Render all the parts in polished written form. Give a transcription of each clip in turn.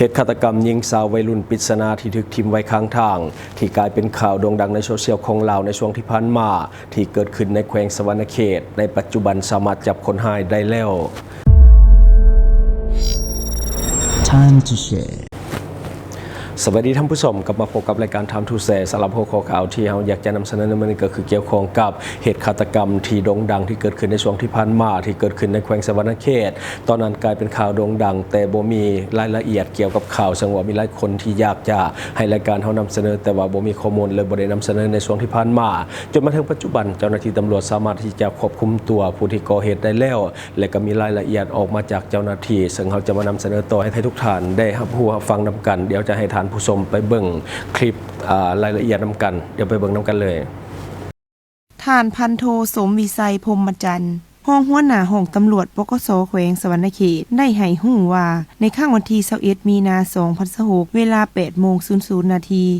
ตุฆาตกรรมยิงสาววัยรุ่นปริศนาที่ถูกทิ่มไว้ข้างทางที่กลายเป็นข่าวโด่งดังในโซเชียลของลาวในช่วงที่ผ่านมาที่เกิดขึ้นในแขวงสะวรรณเขตในปัจจุบันสามารถจับคนร้ายได้แล้ว Time to shareสวัสดีท่านผู้ชมกลับมาพบกับรายการ Time to Share สำหรับหัวข้อข่าวที่เราอยากจะนำเสนอในวันนี้ก็คือเกี่ยวข้องกับเหตุฆาตกรรมที่โด่งดังที่เกิดขึ้นในช่วงที่ผ่านมาที่เกิดขึ้นในแขวงสะวรรณเขตตอนนั้นกลายเป็นข่าวโด่งดังแต่บ่มีรายละเอียดเกี่ยวกับข่าวซึ่งว่ามีหลายคนที่อยากจะให้รายการเรานำเสนอแต่ว่าบ่มีข้อมูลเลยบ่ได้นำเสนอในช่วงที่ผ่านมาจนมาถึงปัจจุบันเจ้าหน้าที่ตำรวจสามารถที่จะควบคุมตัวผู้ที่ก่อเหตุได้แล้วและก็มีรายละเอียดออกมาจากเจ้าหน้าที่ซึ่งเราจะมานำเสนอต่อให้ทุกท่านได้รับรู้รับฟังนำกันเดี๋ยวจะให้ท่านผู้ชมไปเบิ่งคลิปรายละเอียดนำกันเดี๋ยวไปเบิ่งนำกันเลยท่านพันโทสมวิสัยพรหมจันทร์ห้องหัวหน้าห้องตำรวจปกส.แขวงสะวรรณเขตได้ให้หู้ว่าในข้างวันที่21มีนาคม2026เวลา 8:00 น.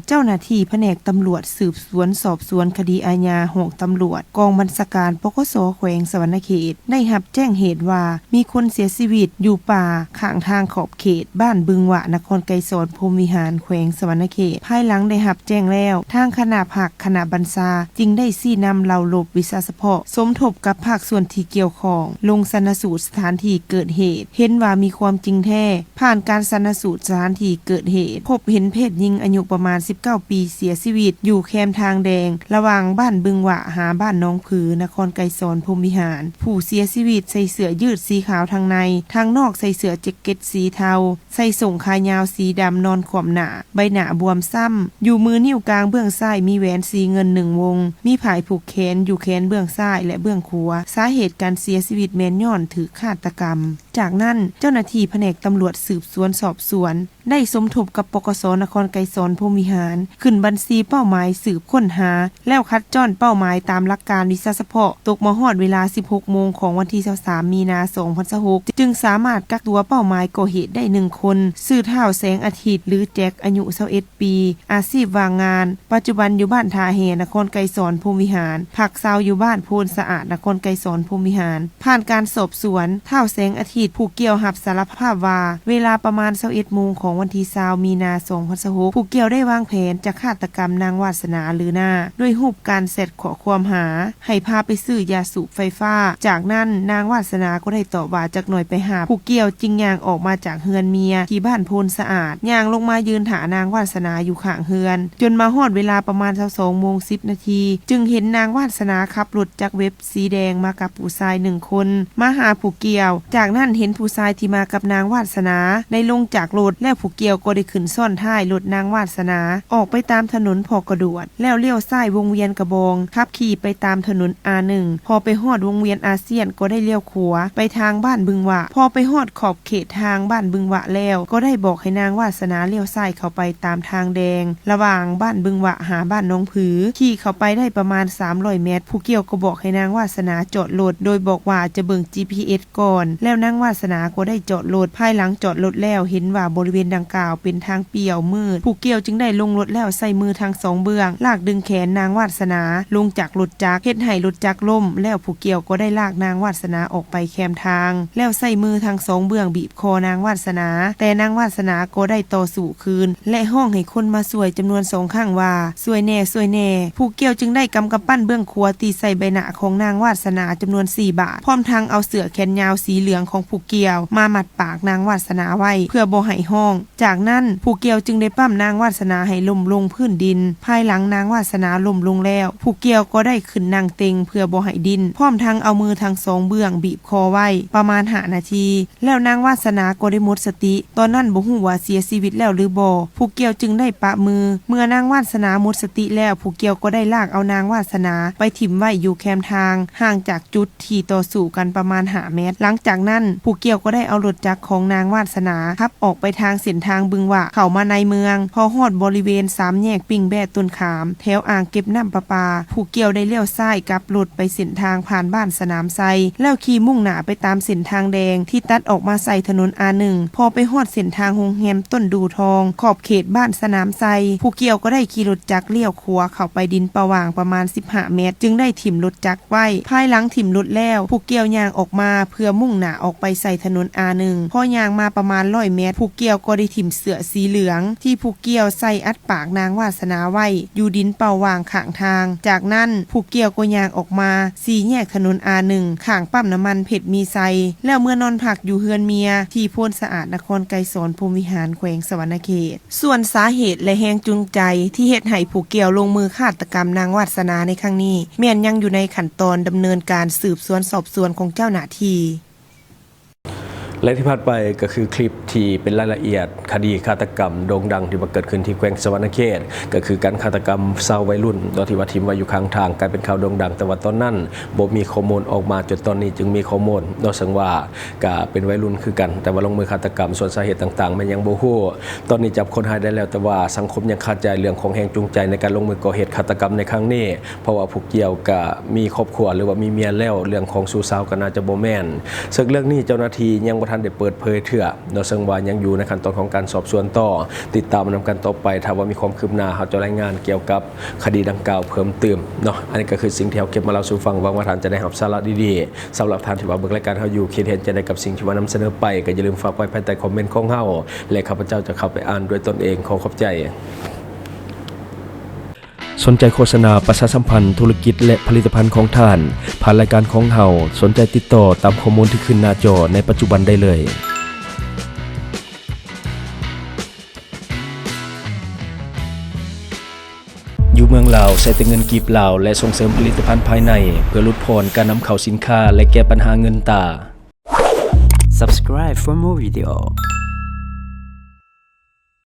เจ้าหน้าที่แผนกตำรวจสืบสวนสอบสวนคดีอาญาห้องตำรวจกองบัญชาการปกส.แขวงสะวรรณเขตได้รับแจ้งเหตุว่ามีคนเสียชีวิตอยู่ป่าข้างทางขอบเขตบ้านบึงหวะนครไกรสอนพรหมวิหารแขวงสะวรรณเขตภายหลังได้รับแจ้งแล้วทางคณะผักคณะบัญชาจึงได้ชี้นำเหล่าหลบวิชาเฉพาะสมทบกับภาคส่วนที่เกี่ยวข้องลงชันสูตรสถานที่เกิดเหตุเห็นว่ามีความจริงแท้ผ่านการชันสูตรสถานที่เกิดเหตุพบเห็นเพศหญิงอายุประมาณ19ปีเสียชีวิตอยู่แคมทางแดงระหว่างบ้านบึงหวะหาบ้านน้องผือนครไกรสอนพรหมวิหารผู้เสียชีวิตใส่เสื้อยืดสีขาวทางในทางนอกใส่เสื้อแจ็คเก็ตสีเทาใส่ส่งขายาวสีดำนอนขวมหน้าใบหน้าบวมซ้ำอยู่มือนิ้วกลางเบื้องซ้ายมีแหวนสีเงิน1วงมีผายผูกแขนอยู่แขนเบื้องซ้ายและเบื้องขวาสาเหตุการเสียชีวิตแม่นย้อนถือฆาตกรรมจากนั้นเจ้าหน้าที่แผนกตำรวจสืบสวนสอบสวนได้สมทบกับปกส.นครไกรสอนพรหมวิหารขึ้นบัญชีเป้าหมายสืบค้นหาแล้วคัดจ้อนเป้าหมายตามหลักการวิชาเฉพาะตกมาฮอดเวลา 16 โมงของวันที่23มีนาคม2026จึงสามารถกักตัวเป้าหมายก่อเหตุได้1คนชื่อเฒ่าแสงอาทิตย์หรือแจ็คอายุ21ปีอาชีพว่างงานปัจจุบันอยู่บ้านทาแหนครไกรสอนพรหมวิหารพักเซาอยู่บ้านโพนสะอาดนครไกรสอนพรหมวิหารผ่านการสอบสวนเฒ่าแสงอาทิตย์ผู้เกี่ยวรับสารภาพว่าเวลาประมาณ 21 โมงของวันที่20มีนาคม2026ผู้เกี่ยวได้วางแผนจะฆาตกรรมนางวาสนาหรือหน้าด้วยรูปการเสร็จขอความหาให้พาไปซื้อยาสูบไฟฟ้าจากนั้นนางวาสนาก็ได้ตอบว่าจากหน่อยไปหาผู้เกี่ยวจึงย่างออกมาจากเฮือนเมียที่บ้านโพนสะอาดย่างลงมายืนหานางวาสนาอยู่ข้างเฮือนจนมาฮอดเวลาประมาณ 22:10 น.จึงเห็นนางวาสนาขับรถจากเว็บสีแดงมากับผู้ชาย1คนมาหาผู้เกี่ยวจากนั้นเห็นผู้ชายที่มากับนางวาสนาได้ลงจากรถและผู้เกี่ยวก็ได้ขึ้นซ่อนท้ายรถนางวาสนาออกไปตามถนนพอกระดวดแล้วเลี้ยวซ้ายวงเวียนกระบองขับขี่ไปตามถนน A1 พอไปฮอดวงเวียนอาเซียนก็ได้เลี้ยวขวาไปทางบ้านบึงหวะพอไปฮอดขอบเขตทางบ้านบึงหวะแล้วก็ได้บอกให้นางวาสนาเลี้ยวซ้ายเข้าไปตามทางแดงระหว่างบ้านบึงหวะหาบ้านน้องผือขี่เข้าไปได้ประมาณ300 เมตรผู้เกี่ยวก็บอกให้นางวาสนาจอดรถโดยบอกว่าจะเบิ่ง GPS ก่อนแล้วนางวาสนาก็ได้จอดรถภายหลังจอดรถแล้วเห็นว่าบริเวณดังกล่าวเป็นทางเปี่ยวมืดผู้เกี่ยวจึงได้ลงรถแล้วใส่มือทาง2เบื้องลากดึงแขนนางวาสนาลงจากรถจักรเฮ็ดให้รถจักรล่มแล้วผู้เกี่ยวก็ได้ลากนางวาสนาออกไปแคมทางแล้วใส่มือทาง2เบื้องบีบคอนางวาสนาแต่นางวาสนาก็ได้ต่อสู้คืนและห้องให้คนมาช่วยจำนวน2ครั้งว่าช่วยแน่ช่วยแน่ผู้เกี่ยวจึงได้กำกำปั้นเบื้องขวาตีใส่ใบหน้าของนางวาสนาจำนวน4 บาทพร้อมทั้งเอาเสื้อแขนยาวสีเหลืองของผู้เกี่ยวมามัดปากนางวาสนาไว้เพื่อบ่ให้ห้องจากนั้นผู้เกี่ยวจึงได้ปั้มนางวาสนาให้ล้มลงพื้นดินภายหลังนางวาสนาล้มลงแล้วผู้เกี่ยวก็ได้ขึ้นนั่งเต็งเพื่อบ่ให้ดินพร้อมทั้งเอามือทั้ง2เบื้องบีบคอไว้ประมาณ5 นาทีแล้วนางวาสนาก็ได้หมดสติตอนนั้นบ่ฮู้ว่าเสียชีวิตแล้วหรือบ่ผู้เกี่ยวจึงได้ปะมือเมื่อนางวาสนาหมดสติแล้วผู้เกี่ยวก็ได้ลากเอานางวาสนาไปถิ่มไว้อยู่แคมทางห่างจากจุดที่ต่อสู้กันประมาณ5 เมตรหลังจากนั้นผู้เกี่ยวก็ได้เอารถจักรของนางวาสนาขับออกไปทางเส้นทางบึงหวะเข้ามาในเมืองพอฮอดบริเวณ3 แยกปิ่งแบะต้นขามแถวอ่างเก็บน้ำประปาผู้เกี่ยวได้เลี้ยวซ้ายกลับรถไปเส้นทางผ่านบ้านสนามไซแล้วขี่มุ่งหน้าไปตามเส้นทางแดงที่ตัดออกมาใส่ถนน A1 พอไปฮอดเส้นทางโรงแรมต้นดูทองขอบเขตบ้านสนามไซผู้เกี่ยวก็ได้ขี่รถจักรเลี้ยวขวาเข้าไปดินประว่างประมาณ15 เมตรจึงได้ถิ่มรถจักรไว้ภายหลังถิ่มรถ แล้วผู้เกี่ยวย่างออกมาเพื่อมุ่งหน้าออกไปใส่ถนน A1 พอย่างมาประมาณ100 เมตรผู้เกี่ยวก็ได้ถิ่มเสื้อสีเหลืองที่ผู้เกี่ยวใส่อัดปากนางวาสนาไว้อยู่ดินเป่าวางข้างทางจากนั้นผู้เกี่ยวก็ย่างออกมาสี่แยกถนน A1 ข้างปั๊มน้ำมันเพชรมีไซแล้วเมื่อนอนพักอยู่เฮือนเมียที่โพนสะอาดนครไกรสอนภูมิวิหารแขวงสวรรณเขตส่วนสาเหตุและแรงจูงใจที่เฮ็ดให้ผู้เกี่ยวลงมือฆาตกรรมนางวาสนาในครั้งนี้แม้นยังอยู่ในขั้นตอนดำเนินการสืบสวนสอบสวนของเจ้าหน้าที่และที่ผ่านไปก็คือคลิปที่เป็นรายละเอียดคดีฆาตกรรมโด่งดังที่เกิดขึ้นที่แขวงสวรรณเขตก็คือการฆาตกรรมชาววัยรุ่นโดยที่ว่าทิมไว้อยู่ข้างทางกลายเป็นข่าวโด่งดังแต่ว่าตอนนั้นบ่มีข้อมูลออกมาจนตอนนี้จึงมีข้อมูลโดยสังว่าก็เป็นวัยรุ่นคือกันแต่ว่าลงมือฆาตกรรมส่วนสาเหตุต่างๆมันยังบ่ฮู้ตอนนี้จับคนหายได้แล้วแต่ว่าสังคมยังคาใจเรื่องของแรงจูงใจในการลงมือก่อเหตุฆาตกรรมในครั้งนี้เพราะว่าผู้เกี่ยวก็มีครอบครัวหรือว่ามีเมียแล้วเรื่องของชู้สาวก็น่าจะบ่แม่นซึ่งเรื่องนี้เจ้าหน้าที่ยังบ่ทันได้เปิดเผยโดยซึ่งว่ายังอยู่ในขั้นตอนของการสอบสวนต่อติดตามนำกันต่อไปถ้าว่ามีความคืบหน้าเราจะรายงานเกี่ยวกับคดีดังกล่าวเพิ่มเติมเนาะอันนี้ก็คือสิ่งที่เราเก็บมาเล่าสู่ฟังหวังว่าท่านจะได้รับสาระดีๆสำหรับท่านที่ว่าเบิ่งรายการเราอยู่คิดเห็นจะได้กับสิ่งที่ว่านำเสนอไปก็อย่าลืมฝากไว้ภายใต้คอมเมนต์ของเราและข้าพเจ้าจะเข้าไปอ่านด้วยตนเองขอขอบใจสนใจโฆษณาประชาสัมพันธ์ธุรกิจและผลิตภัณฑ์ของท่านผ่านรายการของเราสนใจติดต่อตามข้อมูลที่ขึ้นหน้าจอในปัจจุบันได้เลยอยู่เมืองลาวใช้แต่เงินกีบลาวและส่งเสริมผลิตภัณฑ์ภายในเพื่อลดพรการนำเข้าสินค้าและแก้ปัญหาเงินตา Subscribe for more video.